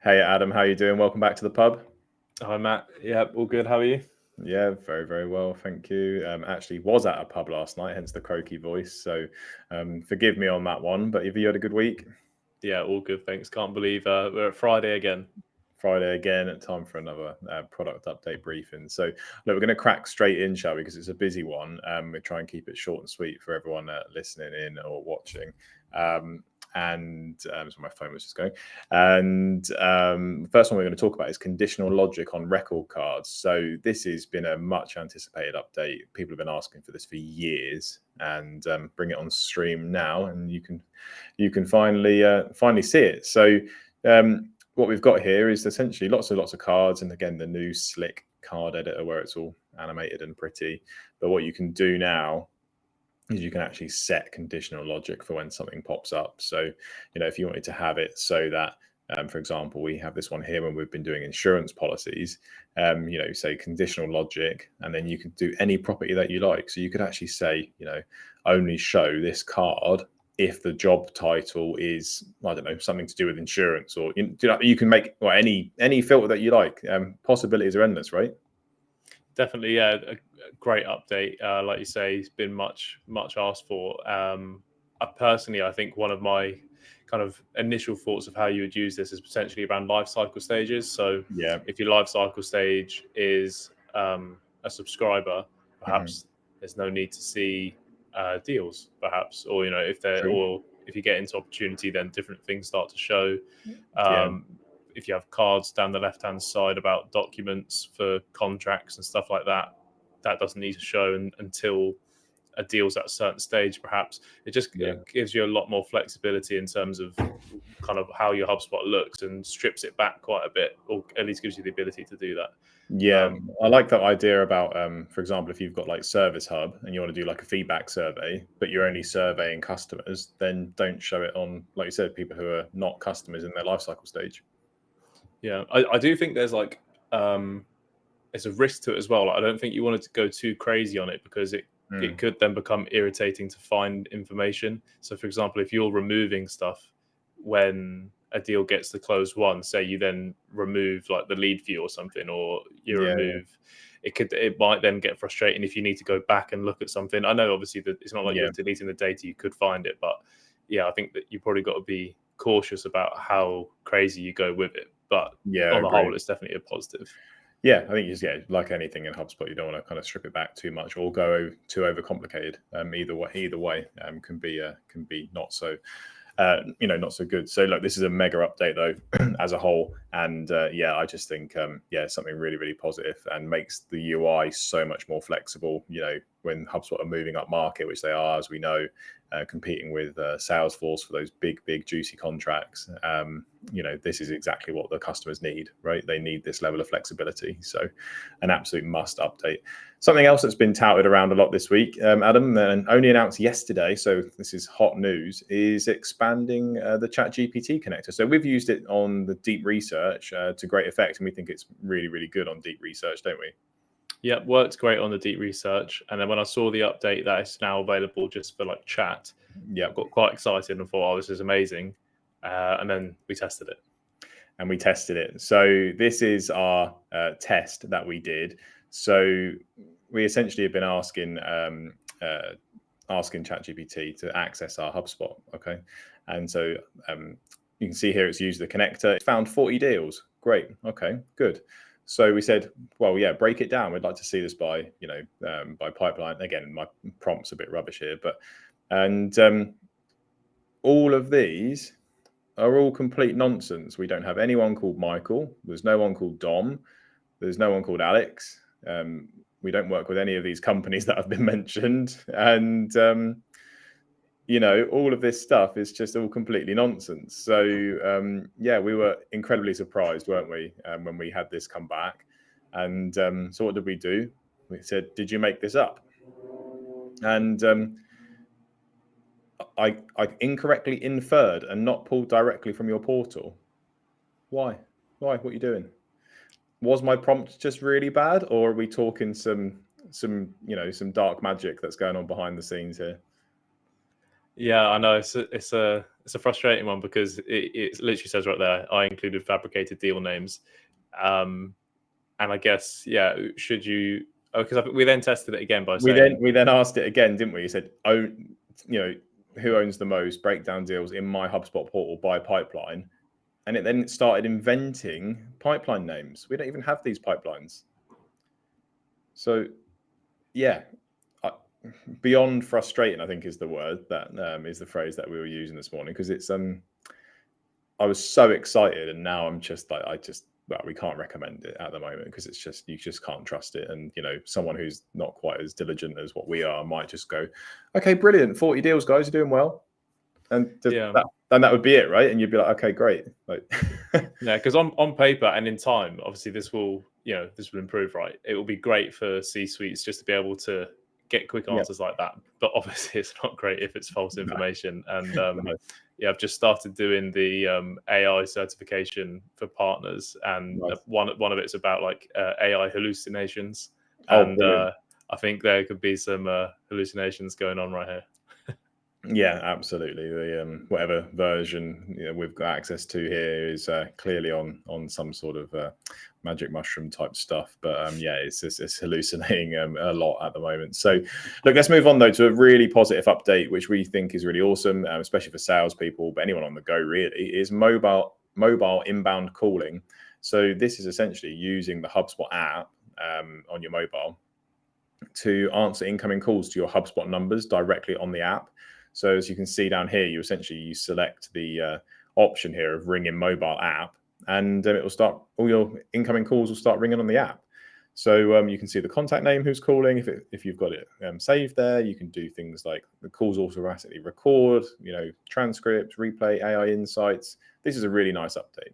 Hey Adam, how you doing? Welcome back to the pub. Hi Matt. Yeah, all good. How are you? Yeah, very, very well, thank you. Actually was at a pub last night, hence the croaky voice. So forgive me on that one. But have you had a good week? Yeah, all good. Thanks. Can't believe we're at Friday again. Friday again, time for another product update briefing. So look, we're going to crack straight in, shall we? Because it's a busy one. We try and keep it short and sweet for everyone listening in or watching. So my phone was just going. And the first one we're going to talk about is conditional logic on record cards. So this has been a much anticipated update. People have been asking for this for years, and bring it on stream now, and you can finally see it. So what we've got here is essentially lots of cards, and again the new slick card editor where it's all animated and pretty. But what you can do now is you can actually set conditional logic for when something pops up. So if you wanted to have it so that for example, we have this one here when we've been doing insurance policies, say conditional logic, and then you can do any property that you like. So you could actually say, only show this card if the job title is, I don't know, something to do with insurance, or you can make any filter that you like. Possibilities are endless, right? Definitely, yeah, a great update. Like you say, it's been much asked for. I think one of my kind of initial thoughts of how you would use this is potentially around life cycle stages. So Yeah. if your life cycle stage is a subscriber, Mm-hmm. perhaps there's no need to see deals, perhaps, or True. if you get into opportunity, then different things start to show. Yeah. If you have cards down the left hand side about documents for contracts and stuff like that, that doesn't need to show until a deal's at a certain stage. Perhaps it gives you a lot more flexibility in terms of kind of how your HubSpot looks, and strips it back quite a bit, or at least gives you the ability to do that. Yeah, I like that idea about, for example, if you've got like Service Hub and you want to do like a feedback survey, but you're only surveying customers, then don't show it on, like you said, people who are not customers in their life cycle stage. Yeah, I do think there's it's a risk to it as well. Like, I don't think you wanted to go too crazy on it, because it could then become irritating to find information. So, for example, if you're removing stuff when a deal gets to close one, say you then remove like the lead view or something, or you Yeah, remove, it might then get frustrating if you need to go back and look at something. I know obviously that it's not like yeah, you're deleting the data, you could find it, but yeah, I think that you probably got to be cautious about how crazy you go with it. But yeah, on the whole, agreed. it's definitely a positive. Yeah, I think like anything in HubSpot, you don't want to kind of strip it back too much or go too overcomplicated. Either way, can be not so not so good. So look, this is a mega update though as a whole, and I just think something really, really positive, and makes the UI so much more flexible. When HubSpot are moving up market, which they are, as we know, competing with Salesforce for those big, juicy contracts. This is exactly what the customers need, right? They need this level of flexibility. So an absolute must update. Something else that's been touted around a lot this week, Adam, and only announced yesterday, so this is hot news, is expanding the ChatGPT connector. So we've used it on the deep research to great effect, and we think it's really, really good on deep research, don't we? Yeah, worked great on the deep research. And then when I saw the update that it's now available just for like chat, Yeah. I got quite excited and thought, oh, this is amazing. And then we tested it. And we tested it. So this is our test that we did. So we essentially have been asking ChatGPT to access our HubSpot. Okay, and so you can see here it's used the connector. It found 40 deals. Great. Okay, good. So we said, well, yeah, break it down. We'd like to see this by by pipeline. Again, my prompt's a bit rubbish here, but all of these are all complete nonsense. We don't have anyone called Michael. There's no one called Dom. There's no one called Alex. We don't work with any of these companies that have been mentioned. And, all of this stuff is just all completely nonsense. So, we were incredibly surprised, weren't we, when we had this come back. And so what did we do? We said, did you make this up? And I incorrectly inferred and not pulled directly from your portal. Why? What are you doing? Was my prompt just really bad, or are we talking some dark magic that's going on behind the scenes here? Yeah, I know it's a frustrating one because it literally says right there, I included fabricated deal names, and I guess should you? Oh, because we then tested it again by saying We then asked it again, didn't we? You said, "Oh, you know, who owns the most breakdown deals in my HubSpot portal by pipeline?" And it then started inventing pipeline names. We don't even have these pipelines. So, yeah, beyond frustrating, I think is the word that is the phrase that we were using this morning, because it's I was so excited, and now I'm just like well, we can't recommend it at the moment because it's just you just can't trust it, and someone who's not quite as diligent as what we are might just go, okay, brilliant, 40 deals, guys, you're doing well, and that would be it, right? And you'd be like, okay, great, like yeah, because on paper and in time, obviously this will improve, right? It will be great for C-suites just to be able to get quick yeah, answers like that, but obviously it's not great if it's false no, information. And no, I've just started doing the AI certification for partners, and nice. one of it's about like AI hallucinations, Oh, and brilliant. I think there could be some hallucinations going on right here. Yeah, absolutely. The whatever version we've got access to here is clearly on some sort of magic mushroom type stuff. But yeah, it's hallucinating a lot at the moment. So look, let's move on though to a really positive update, which we think is really awesome, especially for salespeople, but anyone on the go really, is mobile inbound calling. So this is essentially using the HubSpot app on your mobile to answer incoming calls to your HubSpot numbers directly on the app. So as you can see down here, you select the option here of ring in mobile app, and it will start, all your incoming calls will start ringing on the app. So you can see the contact name who's calling. If you've got it saved there, you can do things like the calls automatically record, transcripts, replay, AI insights. This is a really nice update.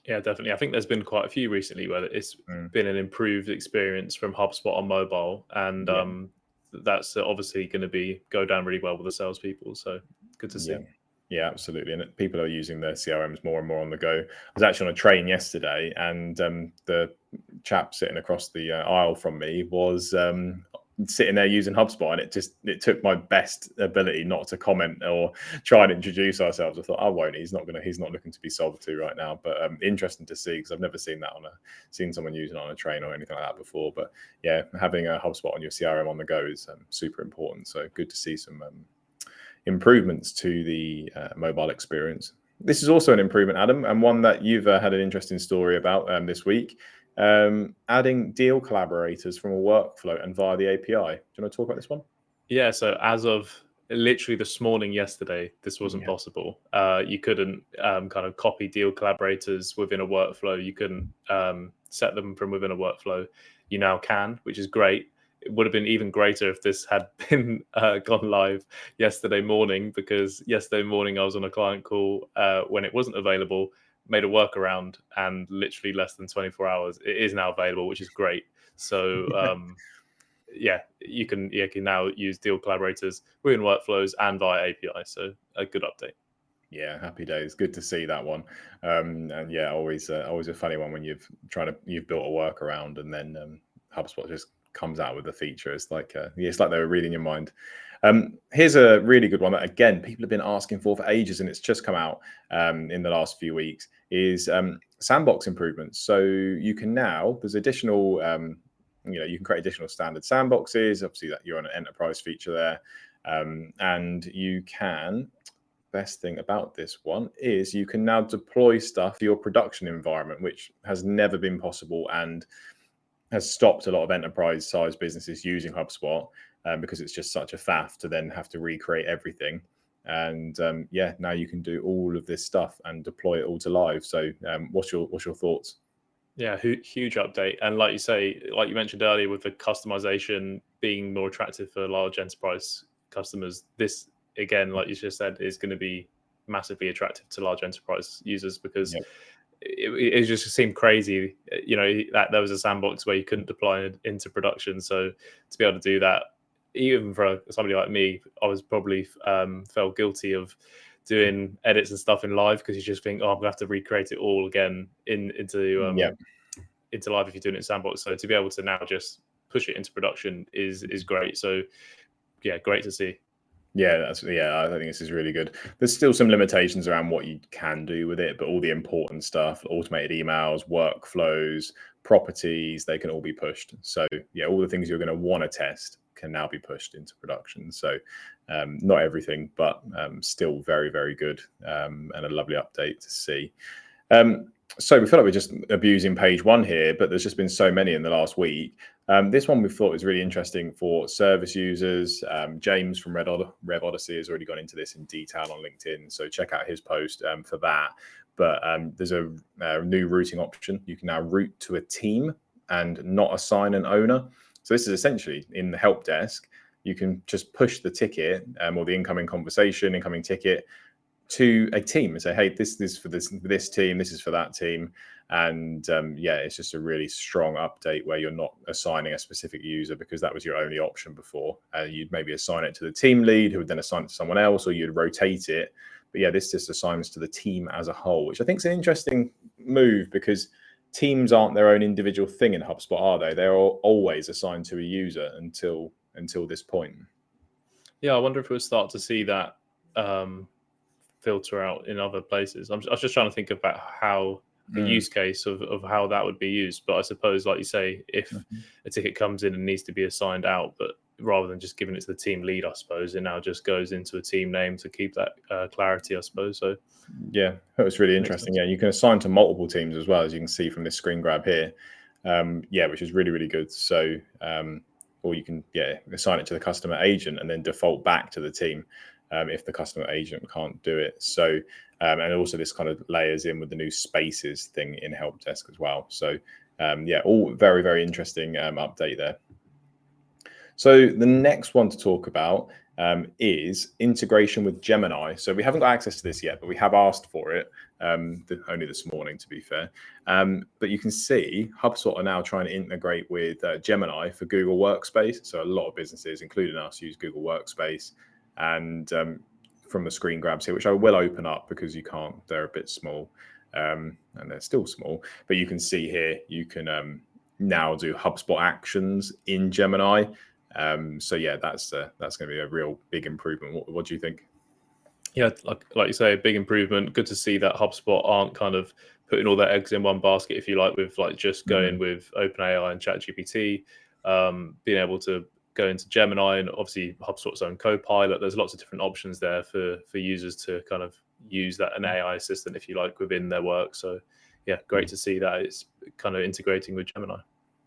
Yeah, definitely. I think there's been quite a few recently where it's been an improved experience from HubSpot on mobile, and Yeah. that's obviously going to go down really well with the salespeople. So good to see. Yeah, absolutely. And people are using their CRMs more and more on the go. I was actually on a train yesterday, and the chap sitting across the aisle from me was sitting there using HubSpot, and it took my best ability not to comment or try and introduce ourselves. I thought, oh, won't he's not looking to be sold to right now. But interesting to see, because I've never seen that seen someone using it on a train or anything like that before. But yeah, having a HubSpot on your CRM on the go is super important. So good to see some improvements to the mobile experience. This is also an improvement, Adam, and one that you've had an interesting story about this week. Adding deal collaborators from a workflow and via the API. Do you want to talk about this one? Yeah, so as of literally this morning, yesterday, this wasn't possible. You couldn't kind of copy deal collaborators within a workflow. You couldn't set them from within a workflow. You now can, which is great. It would have been even greater if this had been gone live yesterday morning, because yesterday morning I was on a client call when it wasn't available, made a workaround, and literally less than 24 hours, it is now available, which is great. So you can now use deal collaborators within workflows and via API. So a good update. Yeah, happy days. Good to see that one. And yeah, always a funny one when you've built a workaround and then HubSpot just comes out with a feature. It's like it's like they were reading your mind. Here's a really good one that again people have been asking for ages, and it's just come out in the last few weeks. Is sandbox improvements. So you can now there's additional you can create additional standard sandboxes. Obviously, that you're on an enterprise feature there, and you can. Best thing about this one is you can now deploy stuff to your production environment, which has never been possible and has stopped a lot of enterprise size businesses using HubSpot because it's just such a faff to then have to recreate everything. And now you can do all of this stuff and deploy it all to live. So what's your thoughts? Yeah, huge update. And like you say, like you mentioned earlier, with the customization being more attractive for large enterprise customers, this again, like you just said, is going to be massively attractive to large enterprise users, because Yep. it just seemed crazy, that there was a sandbox where you couldn't deploy it into production. So to be able to do that, even for somebody like me, I was probably felt guilty of doing edits and stuff in live, because you just think, oh, I'm gonna have to recreate it all again into live if you're doing it in sandbox. So to be able to now just push it into production is great. So yeah, great to see. Yeah, I think this is really good. There's still some limitations around what you can do with it, but all the important stuff, automated emails, workflows, properties, they can all be pushed. So yeah, all the things you're going to want to test can now be pushed into production. So not everything, but still very, very good, and a lovely update to see. So we feel like we're just abusing page one here, but there's just been so many in the last week. This one we thought was really interesting for service users. James from Rev Odyssey has already gone into this in detail on LinkedIn, so check out his post for that. But there's a new routing option. You can now route to a team and not assign an owner. So this is essentially in the help desk. You can just push the ticket or the incoming conversation, incoming ticket to a team and say, hey, this is for this team, this is for that team. And yeah, it's just a really strong update where you're not assigning a specific user, because that was your only option before. You'd maybe assign it to the team lead, who would then assign it to someone else, or you'd rotate it. But yeah, this just assigns to the team as a whole, which I think is an interesting move, because teams aren't their own individual thing in HubSpot, are they? They're always assigned to a user until this point. Yeah, I wonder if we'll start to see that filter out in other places. I was just trying to think about how a use case of how that would be used. But I suppose, like you say, if a ticket comes in and needs to be assigned out, but rather than just giving it to the team lead, I suppose it now just goes into a team name to keep that clarity, I suppose. So yeah, that was really interesting. Yeah, you can assign to multiple teams as well, as you can see from this screen grab here. Yeah, which is really, really good. So or you can assign it to the customer agent and then default back to the team if the customer agent can't do it. So and also this kind of layers in with the new spaces thing in help desk as well. So yeah, all very, very interesting update there. So the next one to talk about is integration with Gemini. So we haven't got access to this yet, but we have asked for it only this morning, to be fair. But you can see HubSpot are now trying to integrate with Gemini for Google Workspace. So a lot of businesses, including us, use Google Workspace. And from the screen grabs here, which I will open up because you can't, they're a bit small, and they're still small. But you can see here, you can now do HubSpot actions in Gemini. So yeah, that's going to be a real big improvement. What do you think? Yeah, like you say, a big improvement. Good to see that HubSpot aren't kind of putting all their eggs in one basket, if you like, with like just going with OpenAI and ChatGPT, being able to go into Gemini and obviously HubSpot's own Copilot. There's lots of different options there for users to kind of use that an AI assistant, if you like, within their work. So yeah, great to see that it's kind of integrating with Gemini.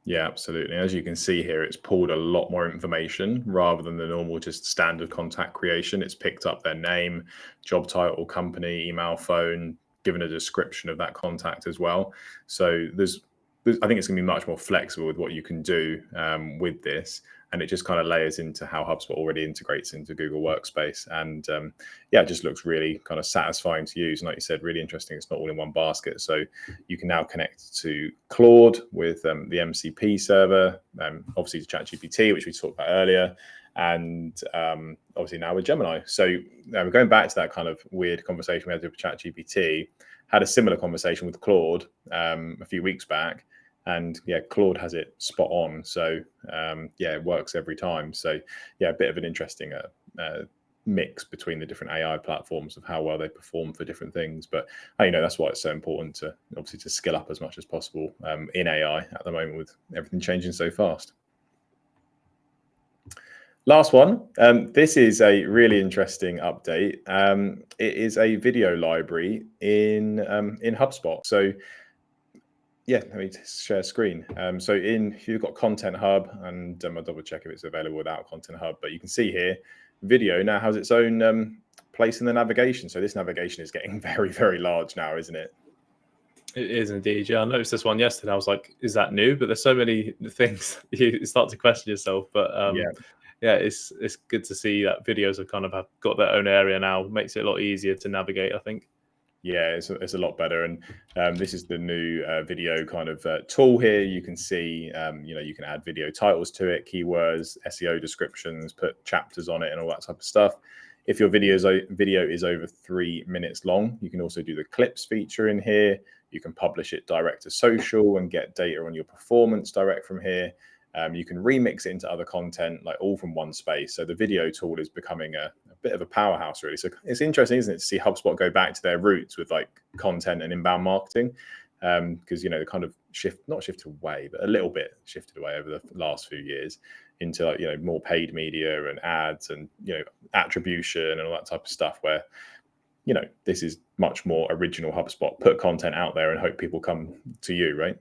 Yeah, absolutely. As you can see here, it's pulled a lot more information rather than the normal just standard contact creation. It's picked up their name, job title, company, email, phone, given a description of that contact as well. So I think it's going to be much more flexible with what you can do with this. And it just kind of layers into how HubSpot already integrates into Google Workspace. And yeah, it just looks really kind of satisfying to use. And like you said, really interesting. It's not all in one basket. So you can now connect to Claude with the MCP server, obviously to ChatGPT, which we talked about earlier, and obviously now with Gemini. So we're going back to that kind of weird conversation we had with ChatGPT. Had a similar conversation with Claude a few weeks back. And yeah, Claude has it spot on. So yeah, it works every time. So yeah, a bit of an interesting mix between the different AI platforms of how well they perform for different things. But that's why it's so important to obviously to skill up as much as possible in AI at the moment with everything changing so fast. Last one. This is a really interesting update. It is a video library in HubSpot. So yeah, let me share screen. So you've got Content Hub, and I'll double check if it's available without Content Hub, but you can see here, video now has its own place in the navigation. So this navigation is getting very, very large now, isn't it? It is indeed. Yeah, I noticed this one yesterday. I was like, is that new? But there's so many things you start to question yourself. But yeah, it's good to see that videos have kind of got their own area now. Makes it a lot easier to navigate, I think. Yeah, it's a lot better. And this is the new video kind of tool here. You can see, you can add video titles to it, keywords, SEO descriptions, put chapters on it and all that type of stuff. If your video is over 3 minutes long, you can also do the clips feature in here. You can publish it direct to social and get data on your performance direct from here. You can remix it into other content, like all from one space. So the video tool is becoming a bit of a powerhouse, really. So it's interesting, isn't it, to see HubSpot go back to their roots with like content and inbound marketing, because they kind of not shifted away, but a little bit shifted away over the last few years into like more paid media and ads and attribution and all that type of stuff, where this is much more original HubSpot. Put content out there and hope people come to you, right?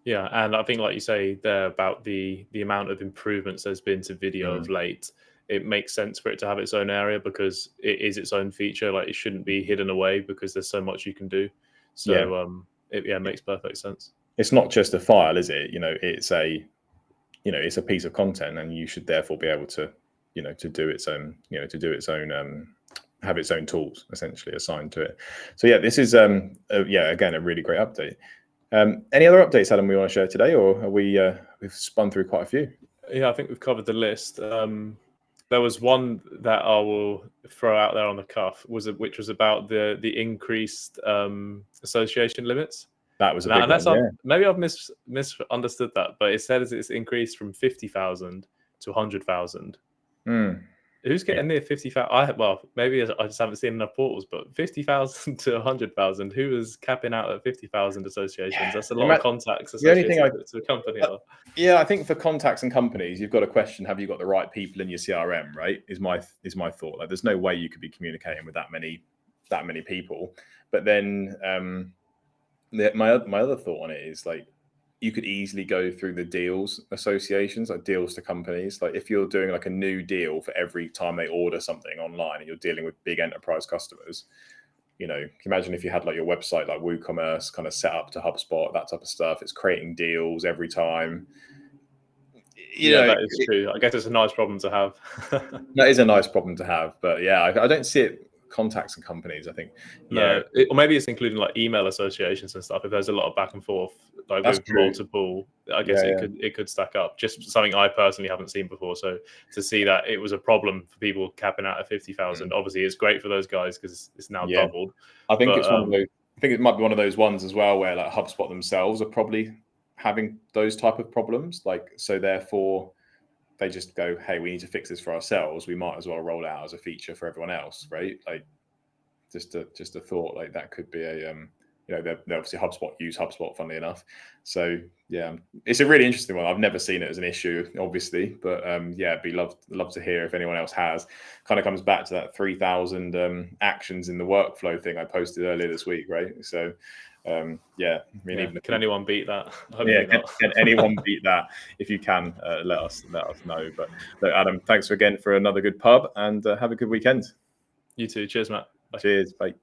Yeah, and I think, like you say there about the amount of improvements there's been to video of late, it makes sense for it to have its own area because it is its own feature. Like, it shouldn't be hidden away because there's so much you can do. So it makes perfect sense. It's not just a file, is it? It's a piece of content, and you should therefore be able to to do its own have its own tools essentially assigned to it. So yeah, this is again a really great update. Any other updates, Adam, we want to share today, or are we've spun through quite a few? Yeah, I think we've covered the list. There was one that I will throw out there on the cuff, which was about the increased association limits. That was a big one. Maybe I've misunderstood that, but it says it's increased from 50,000 to 100,000. Who's getting near 50,000? Well, maybe I just haven't seen enough portals, but 50,000 to 100,000. Who is capping out at 50,000 associations? That's a lot of contacts associated to a company. I think for contacts and companies, you've got to question: have you got the right people in your CRM? Right? Is my thought. Like, there's no way you could be communicating with that many people. But then my other thought on it is, like, you could easily go through the deals associations, like deals to companies. Like, if you're doing like a new deal for every time they order something online and you're dealing with big enterprise customers, imagine if you had like your website, like WooCommerce, kind of set up to HubSpot, that type of stuff. It's creating deals every time. That is true. I guess it's a nice problem to have. That is a nice problem to have, but I don't see it. Contacts and companies, I think. Or maybe it's including like email associations and stuff. If there's a lot of back and forth, like with multiple, I guess it could stack up. Just something I personally haven't seen before. So to see that it was a problem for people capping out at 50,000, obviously it's great for those guys because it's now doubled. I think it's one of those. I think it might be one of those ones as well where like HubSpot themselves are probably having those type of problems. Like, so therefore they just go, hey, we need to fix this for ourselves. We might as well roll it out as a feature for everyone else, right? Like, just a thought, like that could be a they're obviously use HubSpot, funnily enough. So yeah, it's a really interesting one. I've never seen it as an issue, obviously, but it'd be love to hear if anyone else has. Kind of comes back to that 3,000 actions in the workflow thing I posted earlier this week, right? So can anyone beat that? Can anyone beat that? If you can, let us know. But Adam, thanks again for another good pub, and have a good weekend. You too. Cheers, Matt. Bye. Cheers. Bye.